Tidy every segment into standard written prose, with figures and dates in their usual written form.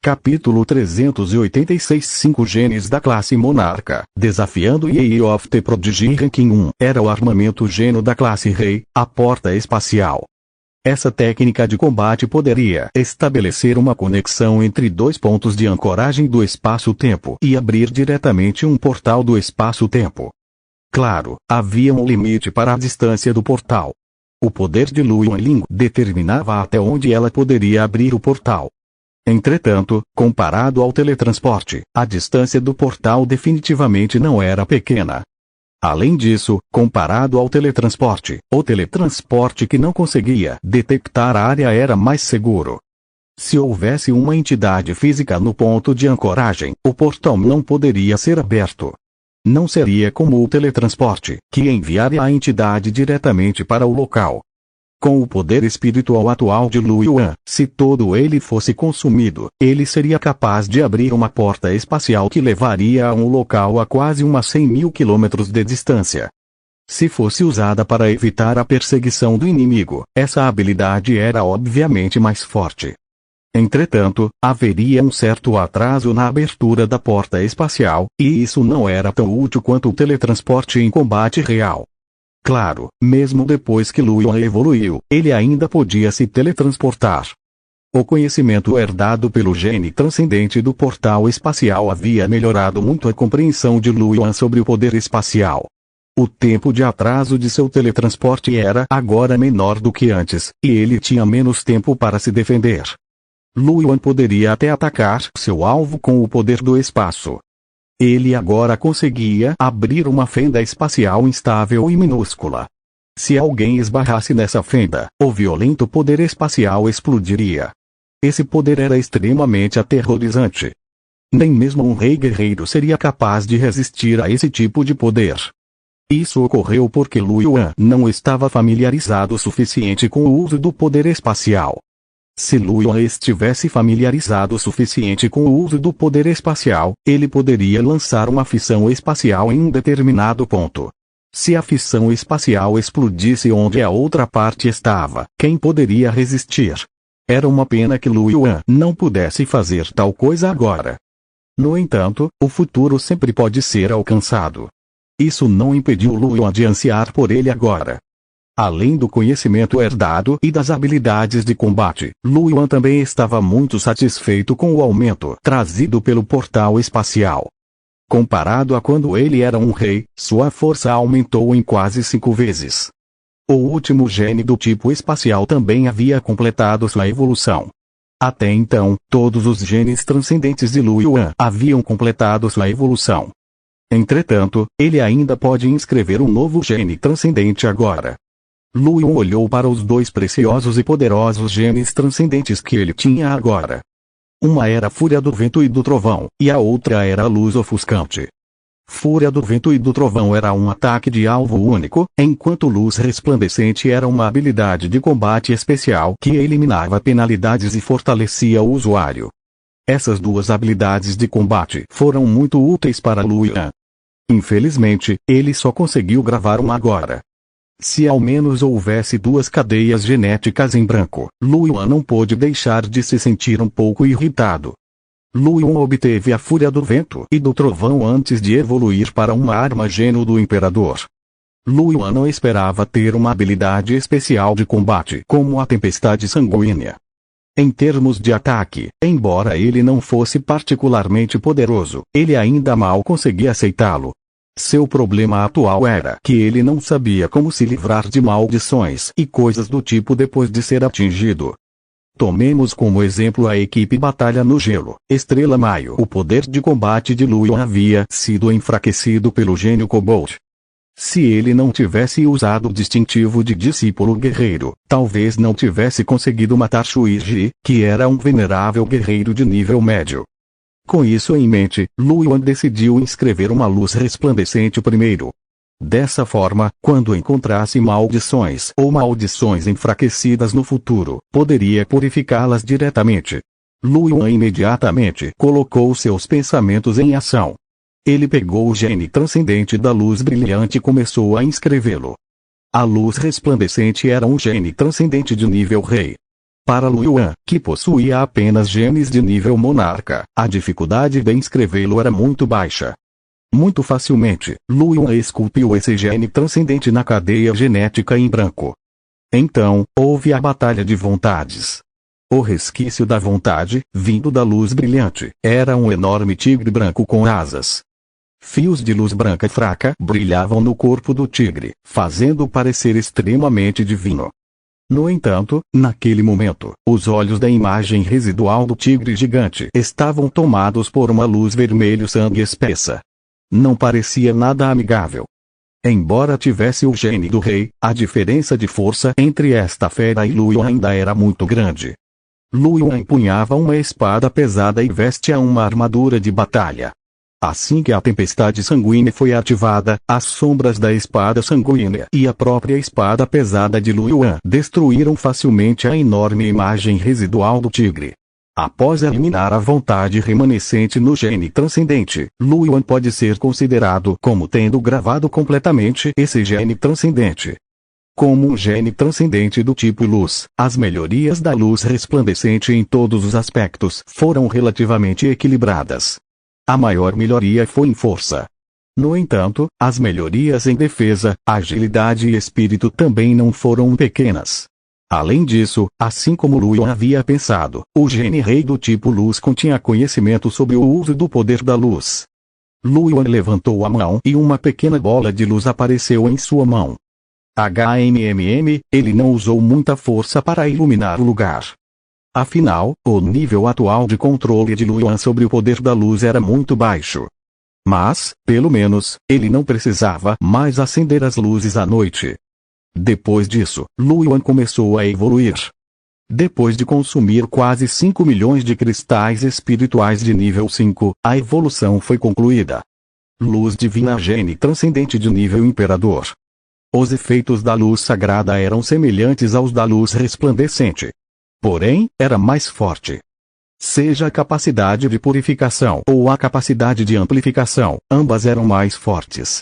Capítulo 386 5 genes da classe Monarca. Desafiando Year of the Prodigy Ranking 1. Era o armamento geno da classe Rei, a porta espacial. Essa técnica de combate poderia estabelecer uma conexão entre dois pontos de ancoragem do espaço-tempo e abrir diretamente um portal do espaço-tempo. Claro, havia um limite para a distância do portal. O poder de Lu Yuanling determinava até onde ela poderia abrir o portal. Entretanto, comparado ao teletransporte, a distância do portal definitivamente não era pequena. Além disso, comparado ao teletransporte, o teletransporte que não conseguia detectar a área era mais seguro. Se houvesse uma entidade física no ponto de ancoragem, o portal não poderia ser aberto. Não seria como o teletransporte, que enviaria a entidade diretamente para o local. Com o poder espiritual atual de Lu Yuan, se todo ele fosse consumido, ele seria capaz de abrir uma porta espacial que levaria a um local a quase 100.000 quilômetros de distância. Se fosse usada para evitar a perseguição do inimigo, essa habilidade era obviamente mais forte. Entretanto, haveria um certo atraso na abertura da porta espacial, e isso não era tão útil quanto o teletransporte em combate real. Claro, mesmo depois que Lu Yuan evoluiu, ele ainda podia se teletransportar. O conhecimento herdado pelo gene transcendente do portal espacial havia melhorado muito a compreensão de Lu Yuan sobre o poder espacial. O tempo de atraso de seu teletransporte era agora menor do que antes, e ele tinha menos tempo para se defender. Lu Yuan poderia até atacar seu alvo com o poder do espaço. Ele agora conseguia abrir uma fenda espacial instável e minúscula. Se alguém esbarrasse nessa fenda, o violento poder espacial explodiria. Esse poder era extremamente aterrorizante. Nem mesmo um rei guerreiro seria capaz de resistir a esse tipo de poder. Isso ocorreu porque Lu Yuan não estava familiarizado o suficiente com o uso do poder espacial. Se Lu Yuan estivesse familiarizado o suficiente com o uso do poder espacial, ele poderia lançar uma fissão espacial em um determinado ponto. Se a fissão espacial explodisse onde a outra parte estava, quem poderia resistir? Era uma pena que Lu Yuan não pudesse fazer tal coisa agora. No entanto, o futuro sempre pode ser alcançado. Isso não impediu Lu Yuan de ansiar por ele agora. Além do conhecimento herdado e das habilidades de combate, Lu Yuan também estava muito satisfeito com o aumento trazido pelo portal espacial. Comparado a quando ele era um rei, sua força aumentou em quase 5 vezes. O último gene do tipo espacial também havia completado sua evolução. Até então, todos os genes transcendentes de Lu Yuan haviam completado sua evolução. Entretanto, ele ainda pode inscrever um novo gene transcendente agora. Lu Yuan olhou para os dois preciosos e poderosos genes transcendentes que ele tinha agora. Uma era a Fúria do Vento e do Trovão, e a outra era a Luz Ofuscante. Fúria do Vento e do Trovão era um ataque de alvo único, enquanto Luz Resplandecente era uma habilidade de combate especial que eliminava penalidades e fortalecia o usuário. Essas duas habilidades de combate foram muito úteis para Lu Yuan. Infelizmente, ele só conseguiu gravar uma agora. Se ao menos houvesse duas cadeias genéticas em branco, Lu Yuan não pôde deixar de se sentir um pouco irritado. Lu Yuan obteve a Fúria do Vento e do Trovão antes de evoluir para uma arma geno do Imperador. Lu Yuan não esperava ter uma habilidade especial de combate como a Tempestade Sanguínea. Em termos de ataque, embora ele não fosse particularmente poderoso, ele ainda mal conseguia aceitá-lo. Seu problema atual era que ele não sabia como se livrar de maldições e coisas do tipo depois de ser atingido. Tomemos como exemplo a equipe Batalha no Gelo, Estrela Maio. O poder de combate de Lu Yuan havia sido enfraquecido pelo gênio Cobalt. Se ele não tivesse usado o distintivo de discípulo guerreiro, talvez não tivesse conseguido matar Shuiji, que era um venerável guerreiro de nível médio. Com isso em mente, Lu Yuan decidiu inscrever uma luz resplandecente primeiro. Dessa forma, quando encontrasse maldições ou maldições enfraquecidas no futuro, poderia purificá-las diretamente. Lu Yuan imediatamente colocou seus pensamentos em ação. Ele pegou o gene transcendente da luz brilhante e começou a inscrevê-lo. A luz resplandecente era um gene transcendente de nível rei. Para Luoyuan, que possuía apenas genes de nível monarca, a dificuldade de inscrevê-lo era muito baixa. Muito facilmente, Luoyuan esculpiu esse gene transcendente na cadeia genética em branco. Então, houve a batalha de vontades. O resquício da vontade, vindo da luz brilhante, era um enorme tigre branco com asas. Fios de luz branca fraca brilhavam no corpo do tigre, fazendo-o parecer extremamente divino. No entanto, naquele momento, os olhos da imagem residual do tigre gigante estavam tomados por uma luz vermelho-sangue espessa. Não parecia nada amigável. Embora tivesse o gene do rei, a diferença de força entre esta fera e Luoyuan ainda era muito grande. Luoyuan empunhava uma espada pesada e vestia uma armadura de batalha. Assim que a tempestade sanguínea foi ativada, as sombras da espada sanguínea e a própria espada pesada de Luoyuan destruíram facilmente a enorme imagem residual do tigre. Após eliminar a vontade remanescente no gene transcendente, Luoyuan pode ser considerado como tendo gravado completamente esse gene transcendente. Como um gene transcendente do tipo luz, as melhorias da luz resplandecente em todos os aspectos foram relativamente equilibradas. A maior melhoria foi em força. No entanto, as melhorias em defesa, agilidade e espírito também não foram pequenas. Além disso, assim como Luoyuan havia pensado, o gene rei do tipo luz continha conhecimento sobre o uso do poder da luz. Luoyuan levantou a mão e uma pequena bola de luz apareceu em sua mão. Ele não usou muita força para iluminar o lugar. Afinal, o nível atual de controle de Luoyuan sobre o poder da luz era muito baixo. Mas, pelo menos, ele não precisava mais acender as luzes à noite. Depois disso, Luoyuan começou a evoluir. Depois de consumir quase 5 milhões de cristais espirituais de nível 5, a evolução foi concluída. Luz divina gene transcendente de nível imperador. Os efeitos da luz sagrada eram semelhantes aos da luz resplandecente. Porém, era mais forte. Seja a capacidade de purificação ou a capacidade de amplificação, ambas eram mais fortes.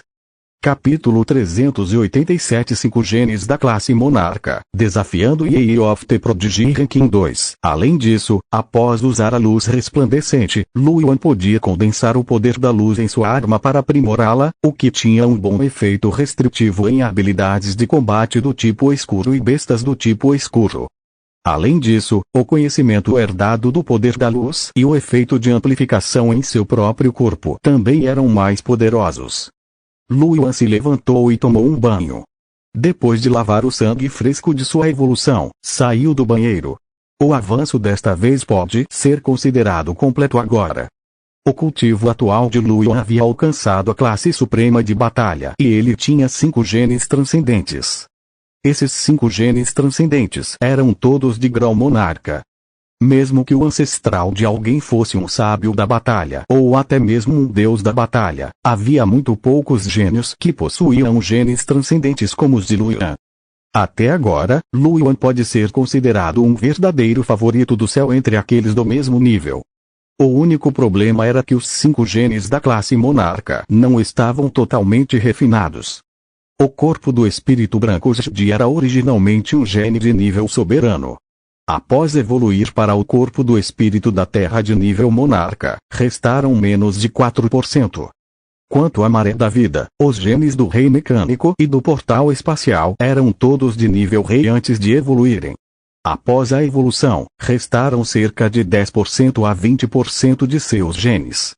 Capítulo 387 5 genes da classe monarca, desafiando Year of the Prodigy Ranking 2. Além disso, após usar a luz resplandecente, Luoyuan podia condensar o poder da luz em sua arma para aprimorá-la, o que tinha um bom efeito restritivo em habilidades de combate do tipo escuro e bestas do tipo escuro. Além disso, o conhecimento herdado do poder da luz e o efeito de amplificação em seu próprio corpo também eram mais poderosos. Luoyuan se levantou e tomou um banho. Depois de lavar o sangue fresco de sua evolução, saiu do banheiro. O avanço desta vez pode ser considerado completo agora. O cultivo atual de Luoyuan havia alcançado a classe suprema de batalha e ele tinha 5 genes transcendentes. Esses 5 genes transcendentes eram todos de grau monarca. Mesmo que o ancestral de alguém fosse um sábio da batalha ou até mesmo um deus da batalha, havia muito poucos gênios que possuíam genes transcendentes como os de Luoyuan. Até agora, Luoyuan pode ser considerado um verdadeiro favorito do céu entre aqueles do mesmo nível. O único problema era que os 5 genes da classe monarca não estavam totalmente refinados. O corpo do espírito branco Jedi era originalmente um gene de nível soberano. Após evoluir para o corpo do espírito da Terra de nível monarca, restaram menos de 4%. Quanto à maré da vida, os genes do rei mecânico e do portal espacial eram todos de nível rei antes de evoluírem. Após a evolução, restaram cerca de 10% a 20% de seus genes.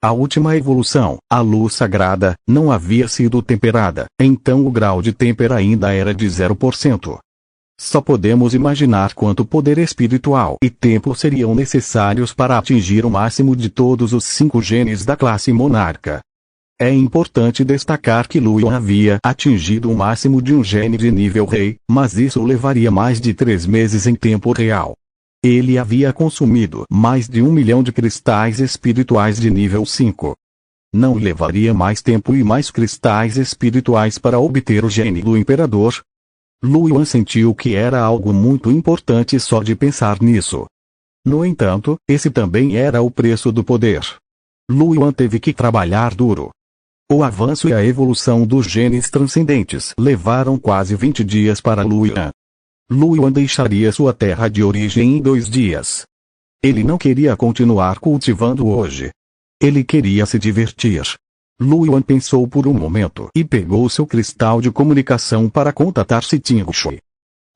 A última evolução, a luz sagrada, não havia sido temperada, então o grau de tempera ainda era de 0%. Só podemos imaginar quanto poder espiritual e tempo seriam necessários para atingir o máximo de todos os 5 genes da classe monarca. É importante destacar que Luoyuan havia atingido o máximo de um gene de nível rei, mas isso levaria mais de 3 meses em tempo real. Ele havia consumido mais de 1 milhão de cristais espirituais de nível 5. Não levaria mais tempo e mais cristais espirituais para obter o gene do imperador? Luoyuan sentiu que era algo muito importante só de pensar nisso. No entanto, esse também era o preço do poder. Luoyuan teve que trabalhar duro. O avanço e a evolução dos genes transcendentes levaram quase 20 dias para Luoyuan. Lu Yuan deixaria sua terra de origem em 2 dias. Ele não queria continuar cultivando hoje. Ele queria se divertir. Lu Yuan pensou por um momento e pegou seu cristal de comunicação para contatar Siting-Shui.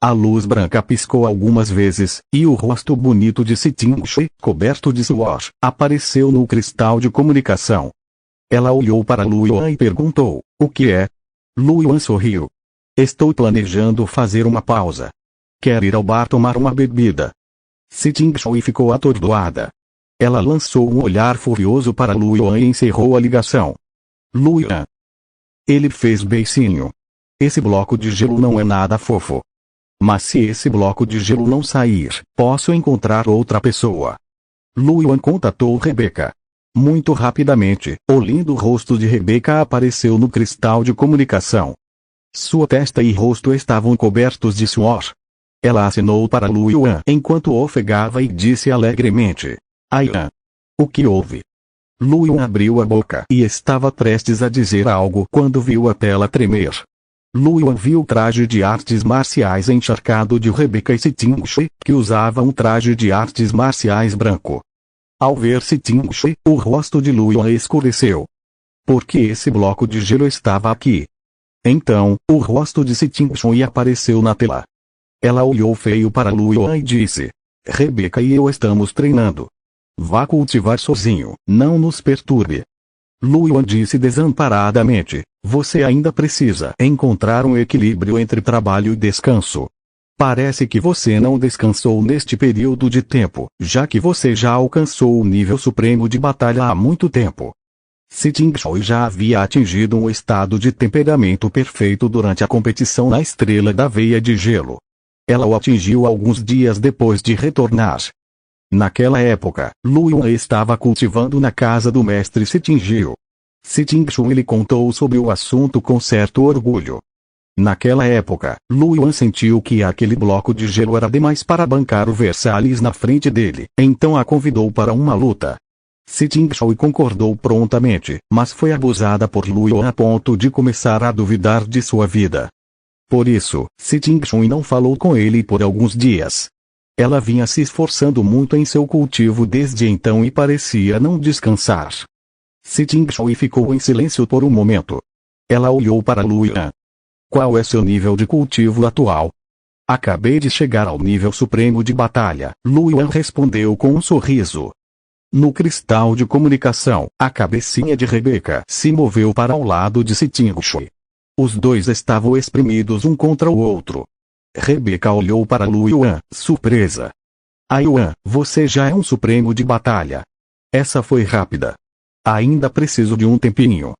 A luz branca piscou algumas vezes, e o rosto bonito de Siting-Shui, coberto de suor, apareceu no cristal de comunicação. Ela olhou para Lu Yuan e perguntou, o que é? Lu Yuan sorriu. Estou planejando fazer uma pausa. Quer ir ao bar tomar uma bebida? Siting-Shui ficou atordoada. Ela lançou um olhar furioso para Lu Yuan e encerrou a ligação. Lu Yuan. Ele fez beicinho. Esse bloco de gelo não é nada fofo. Mas se esse bloco de gelo não sair, posso encontrar outra pessoa. Lu Yuan contatou Rebecca. Muito rapidamente, o lindo rosto de Rebecca apareceu no cristal de comunicação. Sua testa e rosto estavam cobertos de suor. Ela acenou para Lu Yuan enquanto ofegava e disse alegremente. Yuan. O que houve? Lu Yuan abriu a boca e estava prestes a dizer algo quando viu a tela tremer. Lu Yuan viu o traje de artes marciais encharcado de Rebecca e Siting-Shui, que usava um traje de artes marciais branco. Ao ver Siting-Shui, o rosto de Lu Yuan escureceu. Por que esse bloco de gelo estava aqui? Então, o rosto de Siting-Shui apareceu na tela. Ela olhou feio para Lu Yuan e disse. Rebecca e eu estamos treinando. Vá cultivar sozinho, não nos perturbe. Lu Yuan disse desamparadamente. Você ainda precisa encontrar um equilíbrio entre trabalho e descanso. Parece que você não descansou neste período de tempo, já que você já alcançou o nível supremo de batalha há muito tempo. Siting-Shui já havia atingido um estado de temperamento perfeito durante a competição na Estrela da Veia de Gelo. Ela o atingiu alguns dias depois de retornar. Naquela época, Lu Yuan estava cultivando na casa do mestre Siting-Gil. Siting-Shui lhe contou sobre o assunto com certo orgulho. Naquela época, Lu Yuan sentiu que aquele bloco de gelo era demais para bancar o Versalhes na frente dele, então a convidou para uma luta. Siting-Shui concordou prontamente, mas foi abusada por Lu Yuan a ponto de começar a duvidar de sua vida. Por isso, Siting-Shui não falou com ele por alguns dias. Ela vinha se esforçando muito em seu cultivo desde então e parecia não descansar. Siting-Shui ficou em silêncio por um momento. Ela olhou para Lu Yuan. Qual é seu nível de cultivo atual? Acabei de chegar ao nível supremo de batalha, Lu Yuan respondeu com um sorriso. No cristal de comunicação, a cabecinha de Rebecca se moveu para ao lado de Siting-Shui. Os dois estavam espremidos um contra o outro. Rebecca olhou para Lu Yuan, surpresa. Yuan, você já é um supremo de batalha. Essa foi rápida. Ainda preciso de um tempinho.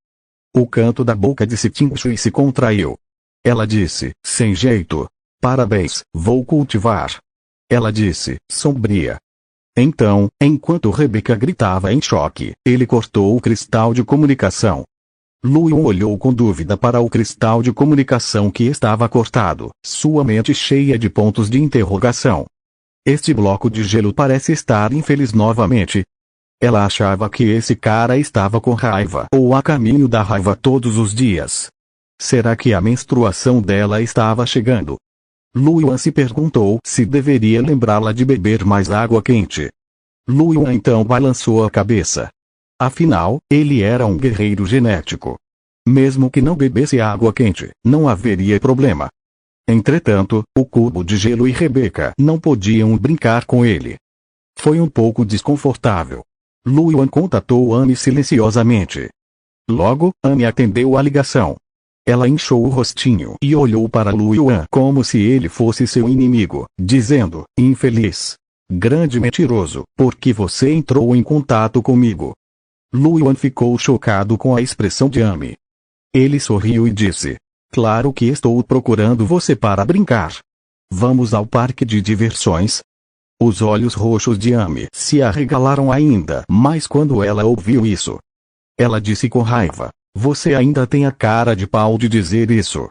O canto da boca de Siting-Shui se contraiu. Ela disse, sem jeito. Parabéns, vou cultivar. Ela disse, sombria. Então, enquanto Rebecca gritava em choque, ele cortou o cristal de comunicação. Lu Yuan olhou com dúvida para o cristal de comunicação que estava cortado, sua mente cheia de pontos de interrogação. Este bloco de gelo parece estar infeliz novamente. Ela achava que esse cara estava com raiva ou a caminho da raiva todos os dias. Será que a menstruação dela estava chegando? Lu Yuan se perguntou se deveria lembrá-la de beber mais água quente. Lu Yuan então balançou a cabeça. Afinal, ele era um guerreiro genético. Mesmo que não bebesse água quente, não haveria problema. Entretanto, o cubo de gelo e Rebecca não podiam brincar com ele. Foi um pouco desconfortável. Lu Yuan contatou Anne silenciosamente. Logo, Anne atendeu a ligação. Ela inchou o rostinho e olhou para Lu Yuan como se ele fosse seu inimigo, dizendo, infeliz. Grande mentiroso, por que você entrou em contato comigo? Lu Yuan ficou chocado com a expressão de Ame. Ele sorriu e disse, claro que estou procurando você para brincar. Vamos ao parque de diversões? Os olhos roxos de Ame se arregalaram ainda mais quando ela ouviu isso. Ela disse com raiva, você ainda tem a cara de pau de dizer isso.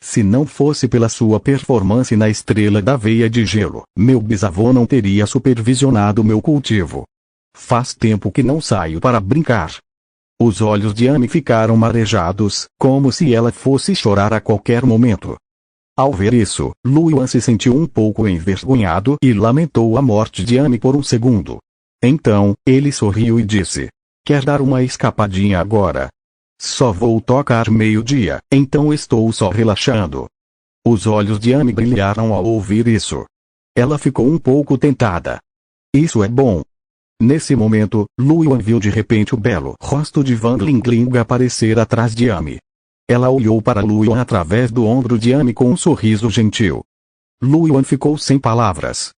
Se não fosse pela sua performance na Estrela da Veia de Gelo, meu bisavô não teria supervisionado meu cultivo. Faz tempo que não saio para brincar. Os olhos de Ame ficaram marejados, como se ela fosse chorar a qualquer momento. Ao ver isso, Luan se sentiu um pouco envergonhado e lamentou a morte de Amy por um segundo. Então, ele sorriu e disse: quer dar uma escapadinha agora? Só vou tocar meio-dia, então estou só relaxando. Os olhos de Amy brilharam ao ouvir isso. Ela ficou um pouco tentada. Isso é bom. Nesse momento, Luan viu de repente o belo rosto de Van Lingling aparecer atrás de Amy. Ela olhou para Luan através do ombro de Amy com um sorriso gentil. Luan ficou sem palavras.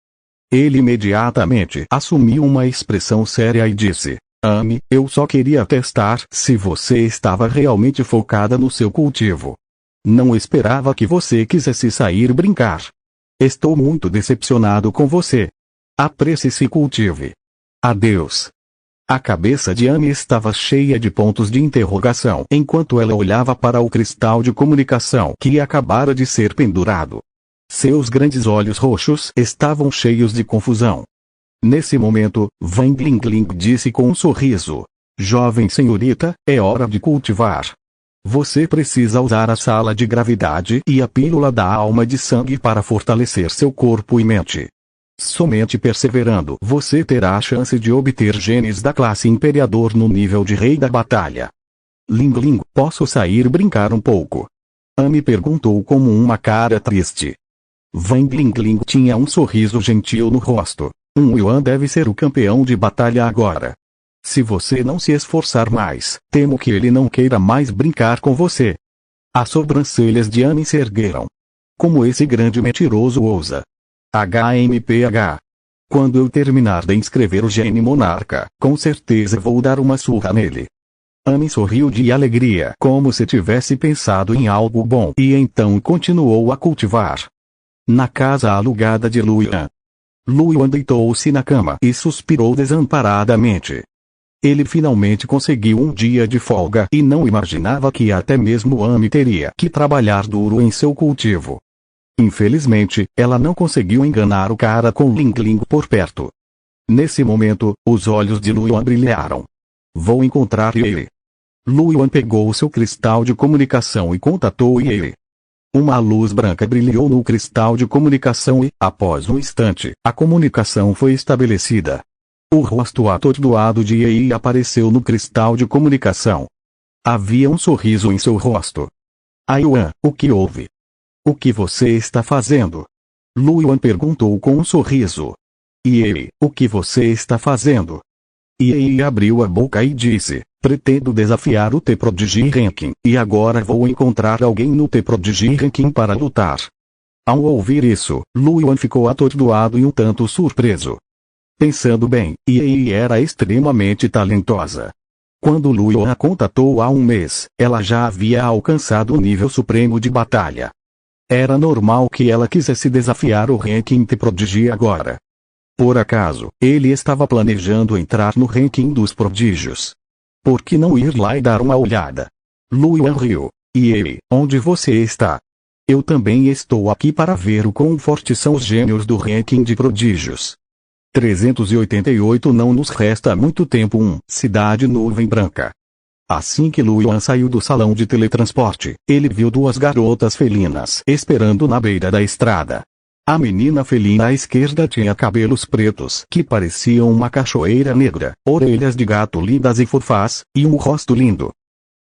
Ele imediatamente assumiu uma expressão séria e disse: Amy, eu só queria testar se você estava realmente focada no seu cultivo. Não esperava que você quisesse sair brincar. Estou muito decepcionado com você. Apresse-se e cultive. Adeus. A cabeça de Amy estava cheia de pontos de interrogação enquanto ela olhava para o cristal de comunicação que acabara de ser pendurado. Seus grandes olhos roxos estavam cheios de confusão. Nesse momento, Van Lingling disse com um sorriso: jovem senhorita, é hora de cultivar. Você precisa usar a sala de gravidade e a pílula da alma de sangue para fortalecer seu corpo e mente. Somente perseverando você terá a chance de obter genes da classe Imperador no nível de Rei da Batalha. Lingling, posso sair brincar um pouco? Amy perguntou com uma cara triste. Van Lingling tinha um sorriso gentil no rosto. Yuan deve ser o campeão de batalha agora. Se você não se esforçar mais, temo que ele não queira mais brincar com você. As sobrancelhas de Amy se ergueram. Como esse grande mentiroso ousa? HMPH. Quando eu terminar de inscrever o gene monarca, com certeza vou dar uma surra nele. Amy sorriu de alegria como se tivesse pensado em algo bom e então continuou a cultivar. Na casa alugada de Luan. Luan deitou-se na cama e suspirou desamparadamente. Ele finalmente conseguiu um dia de folga e não imaginava que até mesmo Amy teria que trabalhar duro em seu cultivo. Infelizmente, ela não conseguiu enganar o cara com Lingling por perto. Nesse momento, os olhos de Luan brilharam. Vou encontrar ele. Luan pegou seu cristal de comunicação e contatou ele. Uma luz branca brilhou no cristal de comunicação e, após um instante, a comunicação foi estabelecida. O rosto atordoado de Yi apareceu no cristal de comunicação. Havia um sorriso em seu rosto. Yuan, o que houve? O que você está fazendo? Luan perguntou com um sorriso. Yi, o que você está fazendo? Yi abriu a boca e disse: pretendo desafiar o T-Prodigy Ranking, e agora vou encontrar alguém no T-Prodigy Ranking para lutar. Ao ouvir isso, Luan ficou atordoado e um tanto surpreso. Pensando bem, Yi era extremamente talentosa. Quando Luan a contatou há um mês, ela já havia alcançado o nível supremo de batalha. Era normal que ela quisesse desafiar o ranking T-Prodigy agora. Por acaso, ele estava planejando entrar no ranking dos prodígios. Por que não ir lá e dar uma olhada? Luan riu. Yi, onde você está? Eu também estou aqui para ver o quão fortes são os gênios do ranking de prodígios. 388 Não nos resta muito tempo. Cidade Nuvem Branca. Assim que Luan saiu do salão de teletransporte, ele viu duas garotas felinas esperando na beira da estrada. A menina felina à esquerda tinha cabelos pretos que pareciam uma cachoeira negra, orelhas de gato lindas e fofás, e um rosto lindo.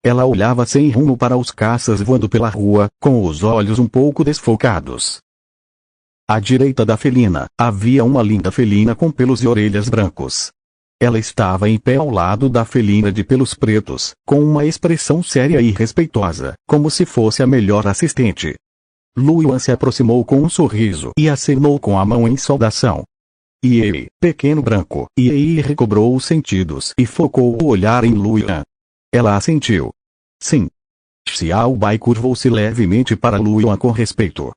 Ela olhava sem rumo para os caças voando pela rua, com os olhos um pouco desfocados. À direita da felina, havia uma linda felina com pelos e orelhas brancos. Ela estava em pé ao lado da felina de pelos pretos, com uma expressão séria e respeitosa, como se fosse a melhor assistente. Luan se aproximou com um sorriso e acenou com a mão em saudação. Yi, pequeno branco. Yi recobrou os sentidos e focou o olhar em Luan. Ela assentiu. Sim. Xiao Bai curvou-se levemente para Luan com respeito.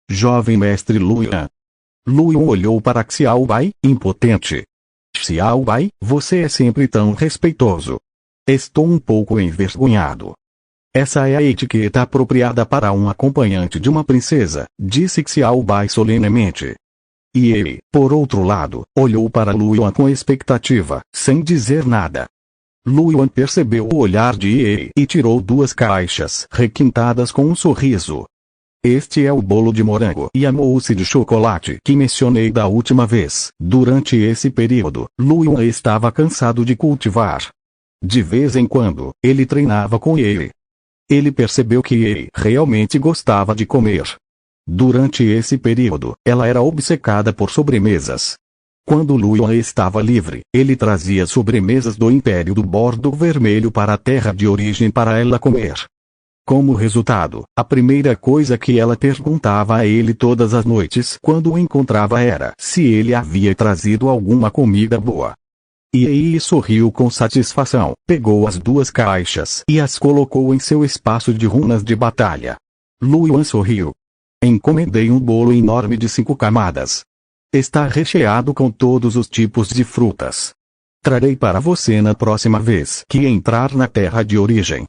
Jovem mestre Luan. Luan olhou para Xiao Bai, impotente. Xiao Bai, você é sempre tão respeitoso. Estou um pouco envergonhado. Essa é a etiqueta apropriada para um acompanhante de uma princesa, disse Xiao Bai solenemente. E ele, por outro lado, olhou para Luan com expectativa, sem dizer nada. Luan percebeu o olhar de Yi e tirou duas caixas requintadas com um sorriso. Este é o bolo de morango e a mousse de chocolate que mencionei da última vez. Durante esse período, Luan estava cansado de cultivar. De vez em quando, ele treinava com Ye. Ele percebeu que Ye realmente gostava de comer. Durante esse período, ela era obcecada por sobremesas. Quando Luan estava livre, ele trazia sobremesas do Império do Bordo Vermelho para a terra de origem para ela comer. Como resultado, a primeira coisa que ela perguntava a ele todas as noites quando o encontrava era se ele havia trazido alguma comida boa. Ye sorriu com satisfação, pegou as 2 caixas e as colocou em seu espaço de runas de batalha. Luan sorriu. Encomendei um bolo enorme de 5 camadas. Está recheado com todos os tipos de frutas. Trarei para você na próxima vez que entrar na terra de origem.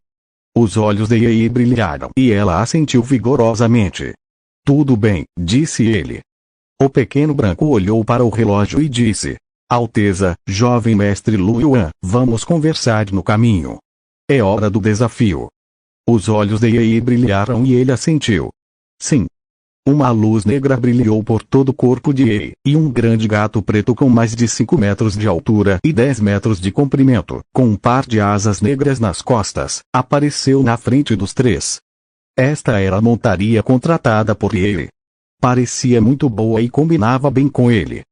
Os olhos de Ye brilharam e ela assentiu vigorosamente. Tudo bem, disse ele. O pequeno branco olhou para o relógio e disse: Alteza, jovem mestre Luan, vamos conversar no caminho. É hora do desafio. Os olhos de Ye brilharam e ele assentiu. Sim. Uma luz negra brilhou por todo o corpo de Ye, e um grande gato preto com mais de 5 metros de altura e 10 metros de comprimento, com um par de asas negras nas costas, apareceu na frente dos 3. Esta era a montaria contratada por Ye. Parecia muito boa e combinava bem com ele.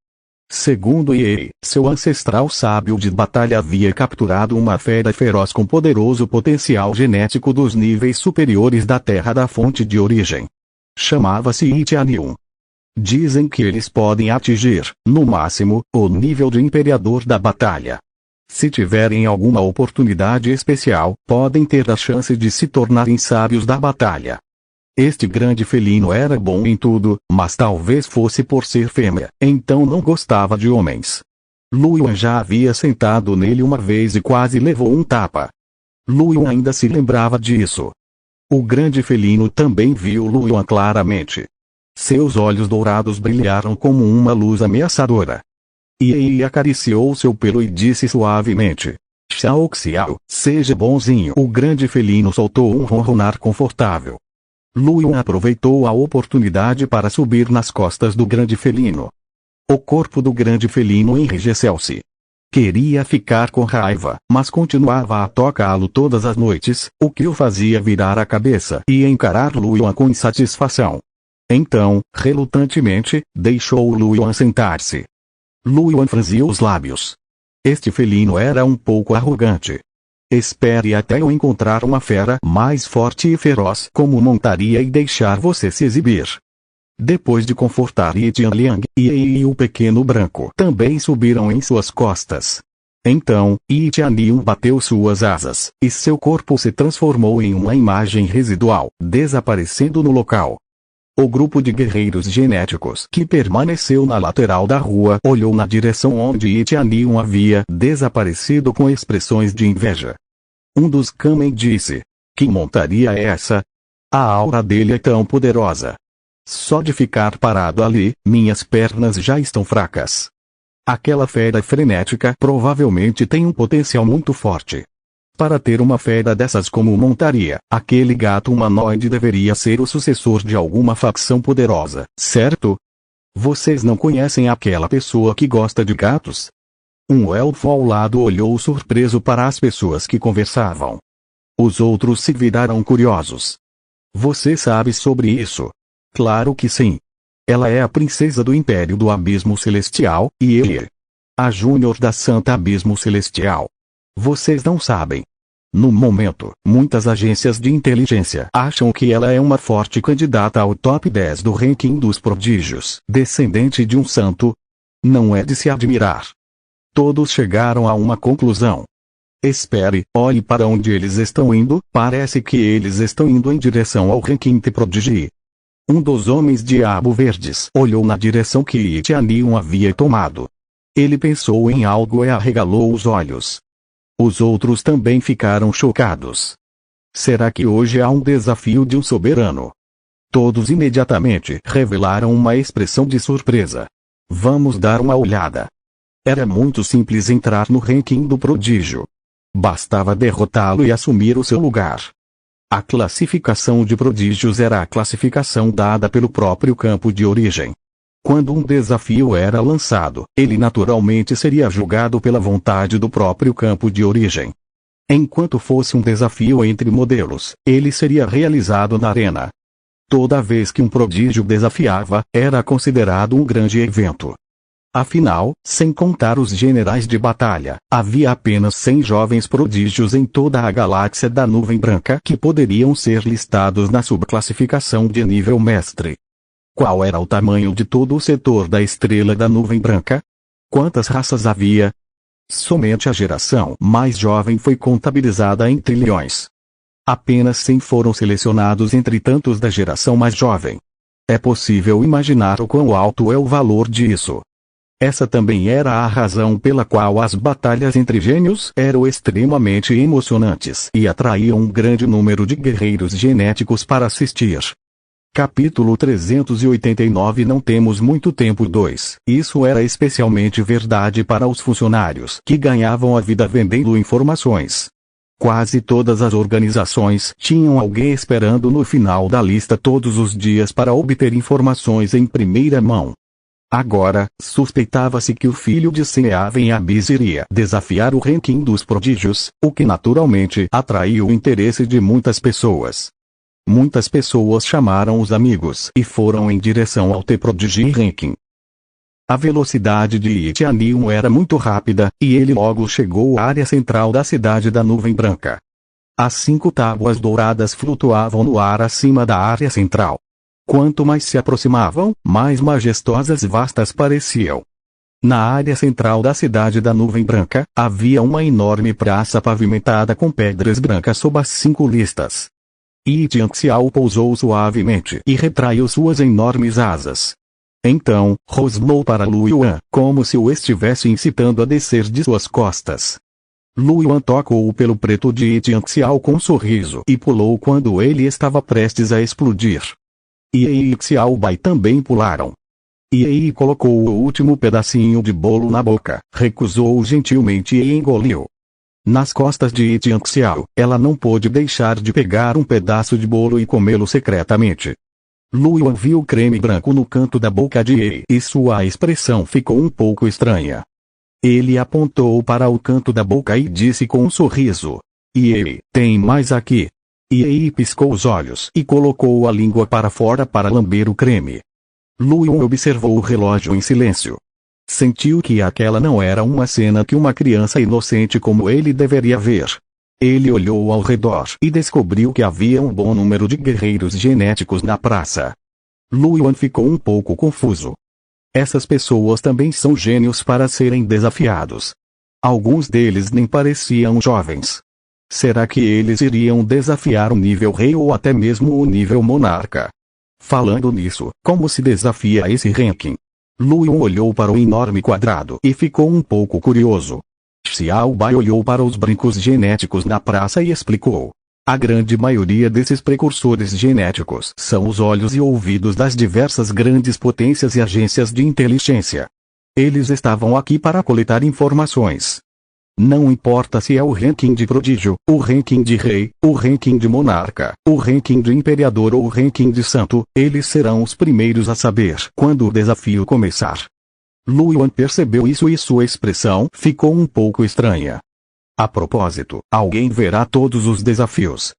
Segundo Ye, seu ancestral sábio de batalha havia capturado uma fera feroz com poderoso potencial genético dos níveis superiores da terra da fonte de origem. Chamava-se Itianium. Dizem que eles podem atingir, no máximo, o nível de imperador da batalha. Se tiverem alguma oportunidade especial, podem ter a chance de se tornarem sábios da batalha. Este grande felino era bom em tudo, mas talvez fosse por ser fêmea, então não gostava de homens. Luan já havia sentado nele uma vez e quase levou um tapa. Luan ainda se lembrava disso. O grande felino também viu Luan claramente. Seus olhos dourados brilharam como uma luz ameaçadora. Ye acariciou seu pelo e disse suavemente: Xiao Xiao, seja bonzinho. O grande felino soltou um ronronar confortável. Luan aproveitou a oportunidade para subir nas costas do grande felino. O corpo do grande felino enrijeceu-se. Queria ficar com raiva, mas continuava a tocá-lo todas as noites, o que o fazia virar a cabeça e encarar Luan com insatisfação. Então, relutantemente, deixou Luan sentar-se. Luan franziu os lábios. Este felino era um pouco arrogante. Espere até eu encontrar uma fera mais forte e feroz como montaria e deixar você se exibir. Depois de confortar Yi Tianliang, Ye e o pequeno branco também subiram em suas costas. Então, Yi Tianliang bateu suas asas, e seu corpo se transformou em uma imagem residual, desaparecendo no local. O grupo de guerreiros genéticos que permaneceu na lateral da rua olhou na direção onde Yi Tianliang havia desaparecido com expressões de inveja. Um dos Kamen disse: Que montaria é essa? A aura dele é tão poderosa. Só de ficar parado ali, minhas pernas já estão fracas. Aquela fera frenética provavelmente tem um potencial muito forte. Para ter uma fera dessas como montaria, aquele gato humanoide deveria ser o sucessor de alguma facção poderosa, certo? Vocês não conhecem aquela pessoa que gosta de gatos? Um elfo ao lado olhou surpreso para as pessoas que conversavam. Os outros se viraram curiosos. Você sabe sobre isso? Claro que sim. Ela é a princesa do Império do Abismo Celestial, e ele, a Júnior da Santa Abismo Celestial. Vocês não sabem. No momento, muitas agências de inteligência acham que ela é uma forte candidata ao top 10 do ranking dos prodígios. Descendente de um santo? Não é de se admirar. Todos chegaram a uma conclusão. Espere, olhe para onde eles estão indo, parece que eles estão indo em direção ao ranking de prodigi. Um dos homens diabo verdes olhou na direção que Yi Tianliang havia tomado. Ele pensou em algo e arregalou os olhos. Os outros também ficaram chocados. Será que hoje há um desafio de um soberano? Todos imediatamente revelaram uma expressão de surpresa. Vamos dar uma olhada. Era muito simples entrar no ranking do prodígio. Bastava derrotá-lo e assumir o seu lugar. A classificação de prodígios era a classificação dada pelo próprio campo de origem. Quando um desafio era lançado, ele naturalmente seria julgado pela vontade do próprio campo de origem. Enquanto fosse um desafio entre modelos, ele seria realizado na arena. Toda vez que um prodígio desafiava, era considerado um grande evento. Afinal, sem contar os generais de batalha, havia apenas 100 jovens prodígios em toda a galáxia da Nuvem Branca que poderiam ser listados na subclassificação de nível mestre. Qual era o tamanho de todo o setor da Estrela da Nuvem Branca? Quantas raças havia? Somente a geração mais jovem foi contabilizada em trilhões. Apenas 100 foram selecionados entre tantos da geração mais jovem. É possível imaginar o quão alto é o valor disso. Essa também era a razão pela qual as batalhas entre gênios eram extremamente emocionantes e atraíam um grande número de guerreiros genéticos para assistir. Capítulo 389. Não temos muito tempo. 2. Isso era especialmente verdade para os funcionários que ganhavam a vida vendendo informações. Quase todas as organizações tinham alguém esperando no final da lista todos os dias para obter informações em primeira mão. Agora, suspeitava-se que o filho de Seaven Abyss iria desafiar o ranking dos prodígios, o que naturalmente atraiu o interesse de muitas pessoas. Muitas pessoas chamaram os amigos e foram em direção ao T-Prodigy Ranking. A velocidade de Itianium era muito rápida, e ele logo chegou à área central da cidade da Nuvem Branca. As 5 tábuas douradas flutuavam no ar acima da área central. Quanto mais se aproximavam, mais majestosas e vastas pareciam. Na área central da cidade da Nuvem Branca, havia uma enorme praça pavimentada com pedras brancas sob as 5 listas. Itianxiao pousou suavemente e retraiu suas enormes asas. Então, rosnou para Lu Yuan, como se o estivesse incitando a descer de suas costas. Lu Yuan tocou pelo preto de Itianxiao com um sorriso e pulou quando ele estava prestes a explodir. Iei e Xiaobai também pularam. Iei colocou o último pedacinho de bolo na boca, recusou-o gentilmente e engoliu. Nas costas de Itianxiao, ela não pôde deixar de pegar um pedaço de bolo e comê-lo secretamente. Lu Yuan viu o creme branco no canto da boca de Iei e sua expressão ficou um pouco estranha. Ele apontou para o canto da boca e disse com um sorriso: Iei, tem mais aqui. Iei piscou os olhos e colocou a língua para fora para lamber o creme. Lu Yuan observou o relógio em silêncio. Sentiu que aquela não era uma cena que uma criança inocente como ele deveria ver. Ele olhou ao redor e descobriu que havia um bom número de guerreiros genéticos na praça. Lu Yuan ficou um pouco confuso. Essas pessoas também são gênios para serem desafiados. Alguns deles nem pareciam jovens. Será que eles iriam desafiar o nível rei ou até mesmo o nível monarca? Falando nisso, como se desafia esse ranking? Lu Yuan olhou para o enorme quadrado e ficou um pouco curioso. Xiaobai olhou para os brincos genéticos na praça e explicou. A grande maioria desses precursores genéticos são os olhos e ouvidos das diversas grandes potências e agências de inteligência. Eles estavam aqui para coletar informações. Não importa se é o ranking de prodígio, o ranking de rei, o ranking de monarca, o ranking de imperador ou o ranking de santo, eles serão os primeiros a saber quando o desafio começar. Lu Yuan percebeu isso e sua expressão ficou um pouco estranha. A propósito, alguém verá todos os desafios.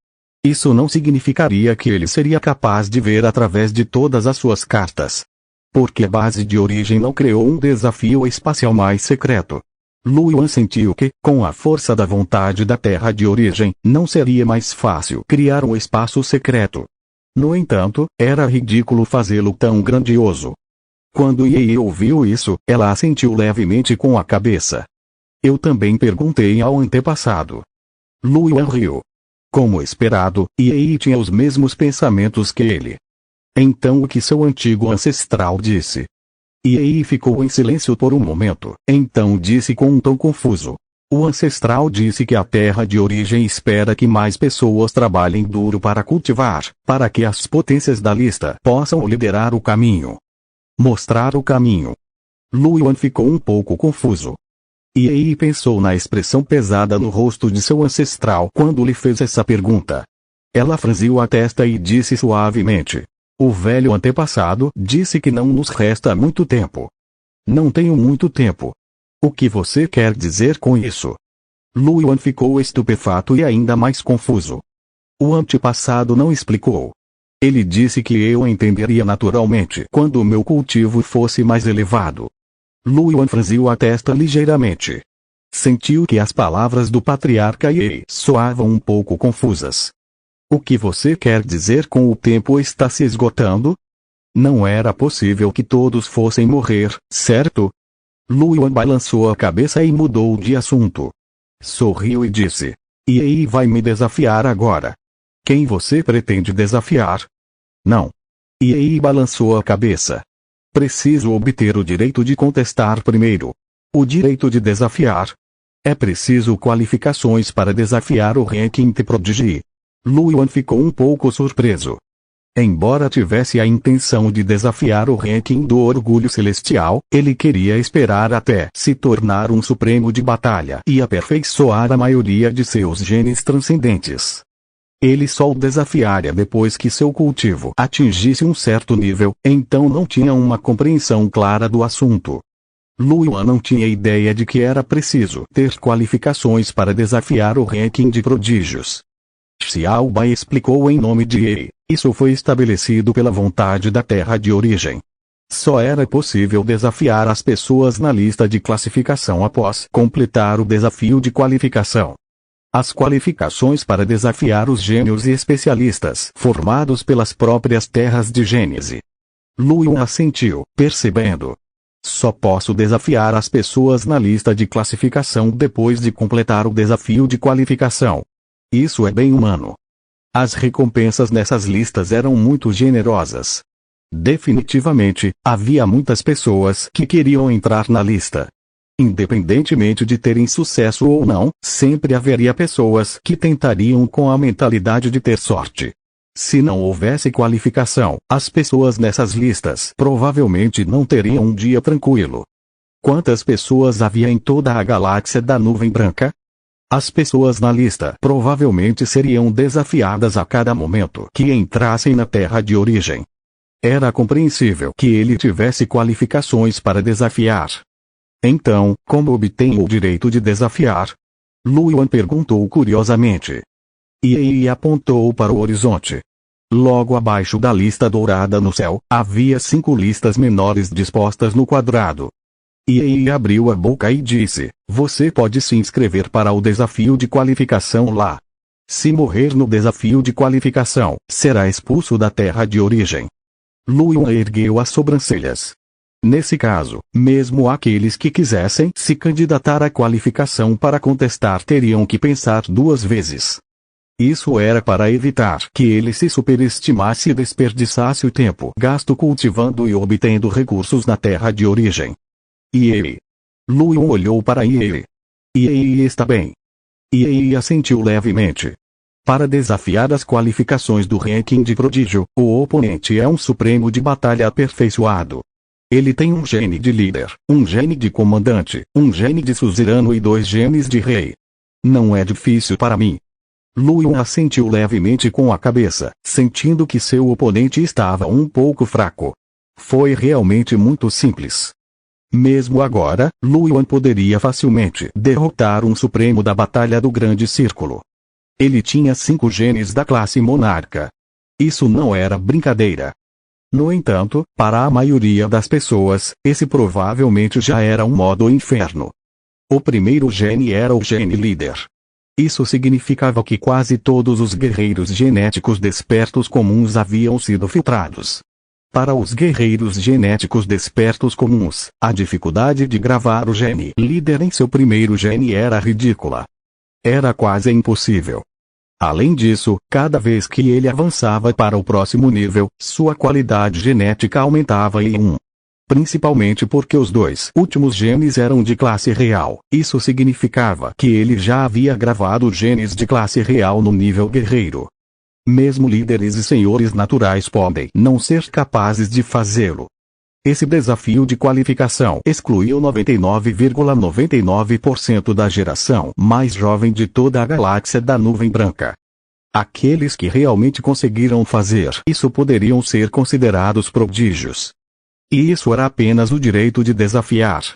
Isso não significaria que ele seria capaz de ver através de todas as suas cartas. Porque a base de origem não criou um desafio espacial mais secreto. Lu Yuan sentiu que, com a força da vontade da Terra de origem, não seria mais fácil criar um espaço secreto. No entanto, era ridículo fazê-lo tão grandioso. Quando Iei ouviu isso, ela assentiu levemente com a cabeça. Eu também perguntei ao antepassado. Lu Yuan riu. Como esperado, Iei tinha os mesmos pensamentos que ele. Então o que seu antigo ancestral disse? Iei ficou em silêncio por um momento, então disse com um tom confuso. O ancestral disse que a terra de origem espera que mais pessoas trabalhem duro para cultivar, para que as potências da lista possam liderar o caminho. Mostrar o caminho. Lu Yuan ficou um pouco confuso. Iei pensou na expressão pesada no rosto de seu ancestral quando lhe fez essa pergunta. Ela franziu a testa e disse suavemente. O velho antepassado disse que não nos resta muito tempo. Não tenho muito tempo. O que você quer dizer com isso? Lu Yuan ficou estupefato e ainda mais confuso. O antepassado não explicou. Ele disse que eu entenderia naturalmente quando o meu cultivo fosse mais elevado. Lu Yuan franziu a testa ligeiramente. Sentiu que as palavras do patriarca Ye soavam um pouco confusas. O que você quer dizer com o tempo está se esgotando? Não era possível que todos fossem morrer, certo? Lu Yuan balançou a cabeça e mudou de assunto. Sorriu e disse. Ye vai me desafiar agora. Quem você pretende desafiar? Não. Ye balançou a cabeça. Preciso obter o direito de contestar primeiro. O direito de desafiar. É preciso qualificações para desafiar o ranking de Prodigy. Lu Yuan ficou um pouco surpreso. Embora tivesse a intenção de desafiar o ranking do Orgulho Celestial, ele queria esperar até se tornar um supremo de batalha e aperfeiçoar a maioria de seus genes transcendentes. Ele só o desafiaria depois que seu cultivo atingisse um certo nível, então não tinha uma compreensão clara do assunto. Lu Yuan não tinha ideia de que era preciso ter qualificações para desafiar o ranking de prodígios. Xiao Bai explicou em nome de Ye. Isso foi estabelecido pela vontade da terra de origem. Só era possível desafiar as pessoas na lista de classificação após completar o desafio de qualificação. As qualificações para desafiar os gênios e especialistas formados pelas próprias terras de Gênese. Lu Yuan assentiu, percebendo. Só posso desafiar as pessoas na lista de classificação depois de completar o desafio de qualificação. Isso é bem humano. As recompensas nessas listas eram muito generosas. Definitivamente, havia muitas pessoas que queriam entrar na lista. Independentemente de terem sucesso ou não, sempre haveria pessoas que tentariam com a mentalidade de ter sorte. Se não houvesse qualificação, as pessoas nessas listas provavelmente não teriam um dia tranquilo. Quantas pessoas havia em toda a galáxia da Nuvem Branca? As pessoas na lista provavelmente seriam desafiadas a cada momento que entrassem na terra de origem. Era compreensível que ele tivesse qualificações para desafiar. Então, como obtém o direito de desafiar? Lu Yuan perguntou curiosamente. Ye apontou para o horizonte. Logo abaixo da lista dourada no céu, havia 5 listas menores dispostas no quadrado. Ye abriu a boca e disse, você pode se inscrever para o desafio de qualificação lá. Se morrer no desafio de qualificação, será expulso da terra de origem. Lu Yuan ergueu as sobrancelhas. Nesse caso, mesmo aqueles que quisessem se candidatar à qualificação para contestar teriam que pensar 2 vezes. Isso era para evitar que ele se superestimasse e desperdiçasse o tempo gasto cultivando e obtendo recursos na terra de origem. Ye. Lu Yuan olhou para Ye. Ye está bem. Ye assentiu levemente. Para desafiar as qualificações do ranking de prodígio, o oponente é um supremo de batalha aperfeiçoado. Ele tem um gene de líder, um gene de comandante, um gene de suzerano e 2 genes de rei. Não é difícil para mim. Lu Yuan assentiu levemente com a cabeça, sentindo que seu oponente estava um pouco fraco. Foi realmente muito simples. Mesmo agora, Lu Yuan poderia facilmente derrotar um supremo da Batalha do Grande Círculo. Ele tinha 5 genes da classe monarca. Isso não era brincadeira. No entanto, para a maioria das pessoas, esse provavelmente já era um modo inferno. O primeiro gene era o gene líder. Isso significava que quase todos os guerreiros genéticos despertos comuns haviam sido filtrados. Para os guerreiros genéticos despertos comuns, a dificuldade de gravar o gene líder em seu primeiro gene era ridícula. Era quase impossível. Além disso, cada vez que ele avançava para o próximo nível, sua qualidade genética aumentava em 1. Principalmente porque os 2 últimos genes eram de classe real. Isso significava que ele já havia gravado genes de classe real no nível guerreiro. Mesmo líderes e senhores naturais podem não ser capazes de fazê-lo. Esse desafio de qualificação excluiu 99,99% da geração mais jovem de toda a galáxia da Nuvem Branca. Aqueles que realmente conseguiram fazer isso poderiam ser considerados prodígios. E isso era apenas o direito de desafiar.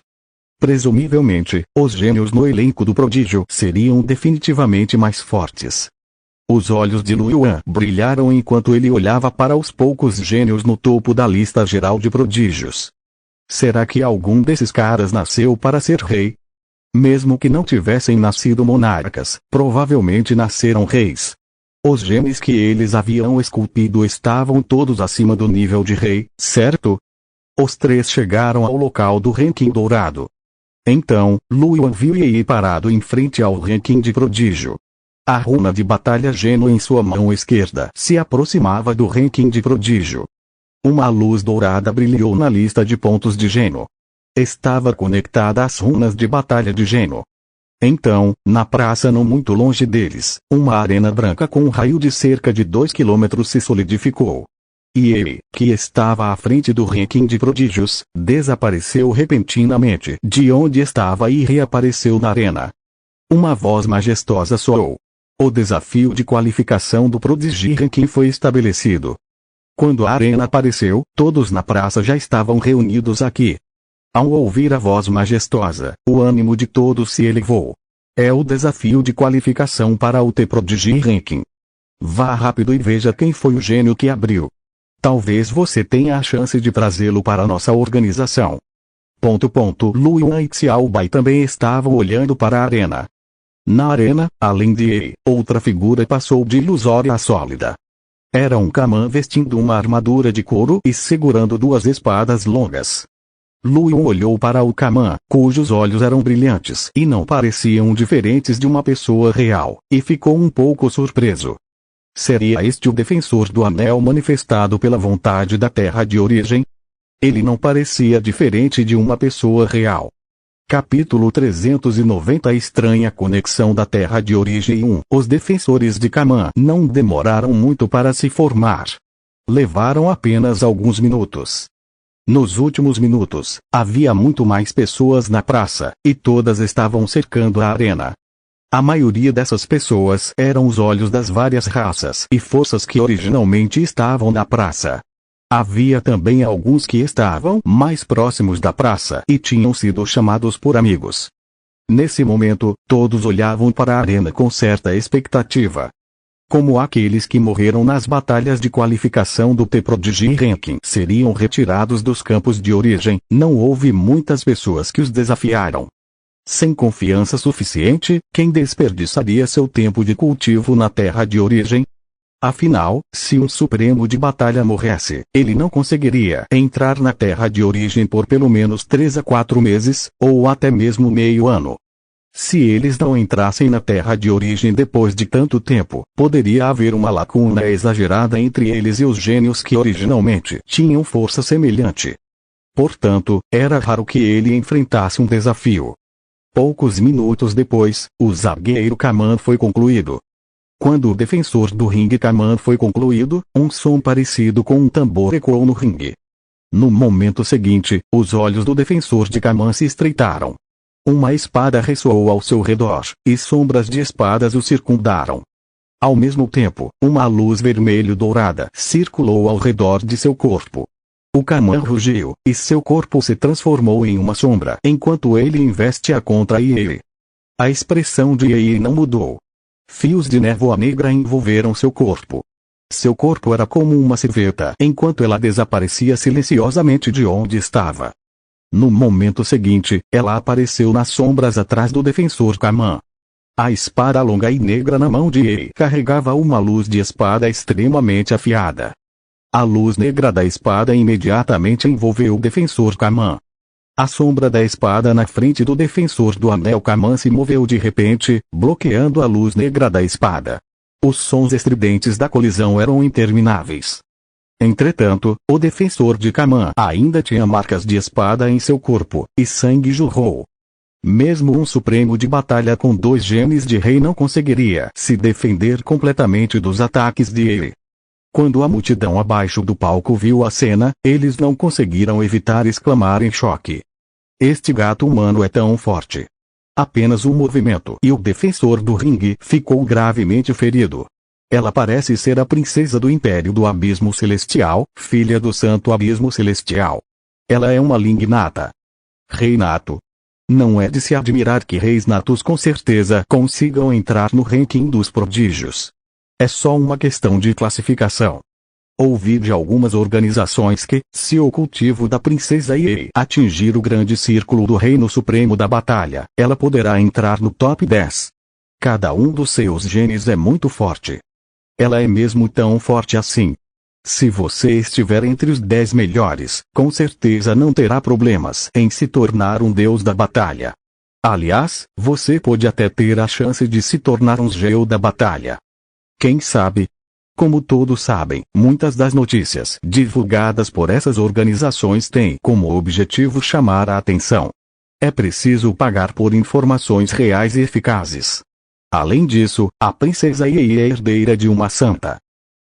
Presumivelmente, os gênios no elenco do prodígio seriam definitivamente mais fortes. Os olhos de Lu Yuan brilharam enquanto ele olhava para os poucos gênios no topo da lista geral de prodígios. Será que algum desses caras nasceu para ser rei? Mesmo que não tivessem nascido monarcas, provavelmente nasceram reis. Os genes que eles haviam esculpido estavam todos acima do nível de rei, certo? Os três chegaram ao local do ranking dourado. Então, Lu Yuan viu Yi parado em frente ao ranking de prodígio. A runa de batalha Geno em sua mão esquerda se aproximava do ranking de prodígio. Uma luz dourada brilhou na lista de pontos de Geno. Estava conectada às runas de batalha de Geno. Então, na praça não muito longe deles, uma arena branca com um raio de cerca de 2 km se solidificou. E ele, que estava à frente do ranking de prodígios, desapareceu repentinamente de onde estava e reapareceu na arena. Uma voz majestosa soou. O desafio de qualificação do Prodigy Ranking foi estabelecido. Quando a arena apareceu, todos na praça já estavam reunidos aqui. Ao ouvir a voz majestosa, o ânimo de todos se elevou. É o desafio de qualificação para o The Prodigy Ranking. Vá rápido e veja quem foi o gênio que abriu. Talvez você tenha a chance de trazê-lo para nossa organização. Lu Yuan e Xiao Bai também estavam olhando para a arena. Na arena, além de Yi, outra figura passou de ilusória a sólida. Era um Kaman vestindo uma armadura de couro e segurando duas espadas longas. Lu Yuan olhou para o Kaman, cujos olhos eram brilhantes e não pareciam diferentes de uma pessoa real, e ficou um pouco surpreso. Seria este o defensor do anel manifestado pela vontade da terra de origem? Ele não parecia diferente de uma pessoa real. Capítulo 390 A estranha conexão da terra de origem 1. Os defensores de Kaman não demoraram muito para se formar. Levaram apenas alguns minutos. Nos últimos minutos, havia muito mais pessoas na praça, e todas estavam cercando a arena. A maioria dessas pessoas eram os olhos das várias raças e forças que originalmente estavam na praça. Havia também alguns que estavam mais próximos da praça e tinham sido chamados por amigos. Nesse momento, todos olhavam para a arena com certa expectativa. Como aqueles que morreram nas batalhas de qualificação do The Prodigy Ranking seriam retirados dos campos de origem, não houve muitas pessoas que os desafiaram. Sem confiança suficiente, quem desperdiçaria seu tempo de cultivo na terra de origem? Afinal, se um supremo de batalha morresse, ele não conseguiria entrar na terra de origem por pelo menos 3 a 4 meses, ou até mesmo meio ano. Se eles não entrassem na terra de origem depois de tanto tempo, poderia haver uma lacuna exagerada entre eles e os gênios que originalmente tinham força semelhante. Portanto, era raro que ele enfrentasse um desafio. Poucos minutos depois, o zagueiro Kaman foi concluído. Quando o defensor do ringue Kaman foi concluído, um som parecido com um tambor ecoou no ringue. No momento seguinte, os olhos do defensor de Kaman se estreitaram. Uma espada ressoou ao seu redor, e sombras de espadas o circundaram. Ao mesmo tempo, uma luz vermelho-dourada circulou ao redor de seu corpo. O Kaman rugiu, e seu corpo se transformou em uma sombra enquanto ele investia contra Yi. A expressão de Yi não mudou. Fios de névoa negra envolveram seu corpo. Seu corpo era como uma silhueta enquanto ela desaparecia silenciosamente de onde estava. No momento seguinte, ela apareceu nas sombras atrás do defensor Kaman. A espada longa e negra na mão de Yi carregava uma luz de espada extremamente afiada. A luz negra da espada imediatamente envolveu o defensor Kaman. A sombra da espada na frente do defensor do anel Kaman se moveu de repente, bloqueando a luz negra da espada. Os sons estridentes da colisão eram intermináveis. Entretanto, o defensor de Kaman ainda tinha marcas de espada em seu corpo, e sangue jorrou. Mesmo um supremo de batalha com 2 genes de rei não conseguiria se defender completamente dos ataques de Yi. Quando a multidão abaixo do palco viu a cena, eles não conseguiram evitar exclamar em choque. Este gato humano é tão forte. Apenas um movimento e o defensor do ringue ficou gravemente ferido. Ela parece ser a princesa do Império do Abismo Celestial, filha do Santo Abismo Celestial. Ela é uma Ling nata. Rei nato. Não é de se admirar que reis natos com certeza consigam entrar no ranking dos prodígios. É só uma questão de classificação. Ouvi de algumas organizações que, se o cultivo da princesa Yi atingir o grande círculo do Reino Supremo da Batalha, ela poderá entrar no top 10. Cada um dos seus genes é muito forte. Ela é mesmo tão forte assim. Se você estiver entre os 10 melhores, com certeza não terá problemas em se tornar um deus da batalha. Aliás, você pode até ter a chance de se tornar um geo da batalha. Quem sabe? Como todos sabem, muitas das notícias divulgadas por essas organizações têm como objetivo chamar a atenção. É preciso pagar por informações reais e eficazes. Além disso, a princesa Yi é herdeira de uma santa.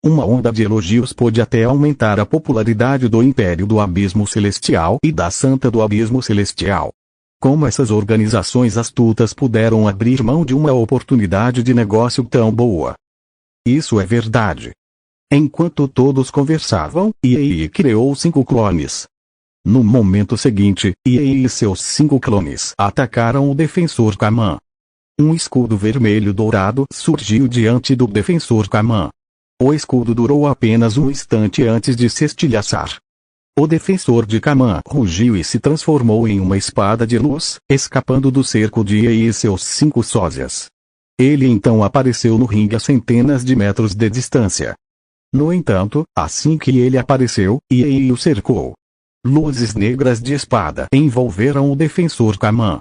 Uma onda de elogios pode até aumentar a popularidade do Império do Abismo Celestial e da Santa do Abismo Celestial. Como essas organizações astutas puderam abrir mão de uma oportunidade de negócio tão boa? Isso é verdade. Enquanto todos conversavam, Yi criou 5 clones. No momento seguinte, Yi e seus 5 clones atacaram o defensor Kama. Um escudo vermelho dourado surgiu diante do defensor Kama. O escudo durou apenas um instante antes de se estilhaçar. O defensor de Kama rugiu e se transformou em uma espada de luz, escapando do cerco de Yi e seus 5 sósias. Ele então apareceu no ringue a centenas de metros de distância. No entanto, assim que ele apareceu, Yi o cercou. Luzes negras de espada envolveram o defensor Kama.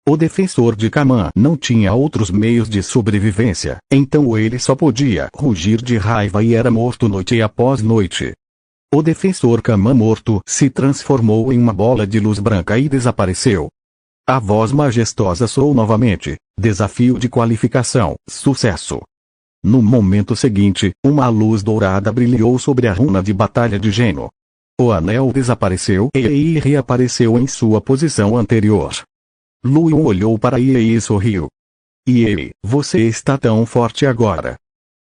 O defensor de Kama não tinha outros meios de sobrevivência, então ele só podia rugir de raiva e era morto noite após noite. O defensor Kama morto se transformou em uma bola de luz branca e desapareceu. A voz majestosa soou novamente: desafio de qualificação, sucesso. No momento seguinte, uma luz dourada brilhou sobre a runa de batalha de Geno. O anel desapareceu e reapareceu em sua posição anterior. Luion olhou para Yi e sorriu. Yi, você está tão forte agora.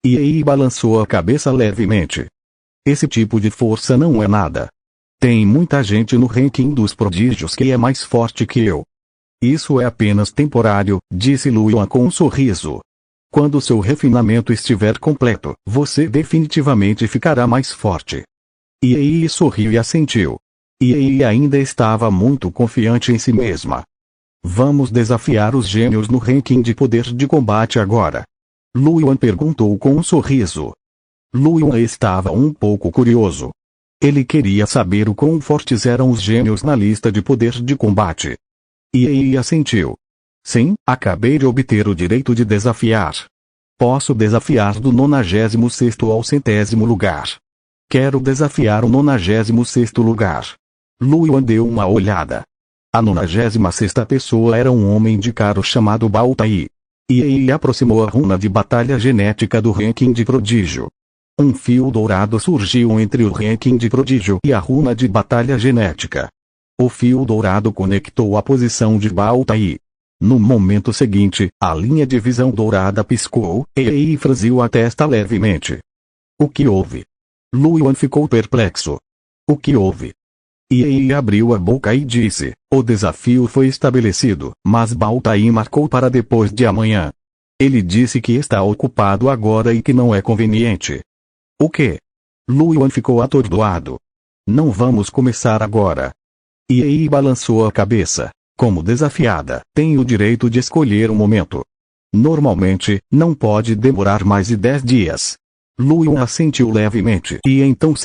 Yi balançou a cabeça levemente. Esse tipo de força não é nada. Tem muita gente no ranking dos prodígios que é mais forte que eu. Isso é apenas temporário, disse Luion com um sorriso. Quando seu refinamento estiver completo, você definitivamente ficará mais forte. Yi sorriu e assentiu. Yi ainda estava muito confiante em si mesma. Vamos desafiar os gênios no ranking de poder de combate agora? Luion perguntou com um sorriso. Luion estava um pouco curioso. Ele queria saber o quão fortes eram os gênios na lista de poder de combate. Yi assentiu. Sim, acabei de obter o direito de desafiar. Posso desafiar do 96º ao 100º lugar. Quero desafiar o 96º lugar. Luion deu uma olhada. A 96ª pessoa era um homem de caro chamado Baltai. Yi aproximou a runa de batalha genética do ranking de prodígio. Um fio dourado surgiu entre o ranking de prodígio e a runa de batalha genética. O fio dourado conectou a posição de Baltai. No momento seguinte, a linha de visão dourada piscou, e Yi franziu a testa levemente. O que houve? Luion ficou perplexo. O que houve? Yi abriu a boca e disse: o desafio foi estabelecido, mas Baltai marcou para depois de amanhã. Ele disse que está ocupado agora e que não é conveniente. O quê? Luion ficou atordoado. Não vamos começar agora. Yi balançou a cabeça. Como desafiada, tem o direito de escolher o momento. Normalmente, não pode demorar mais de 10 dias. Luion assentiu levemente e então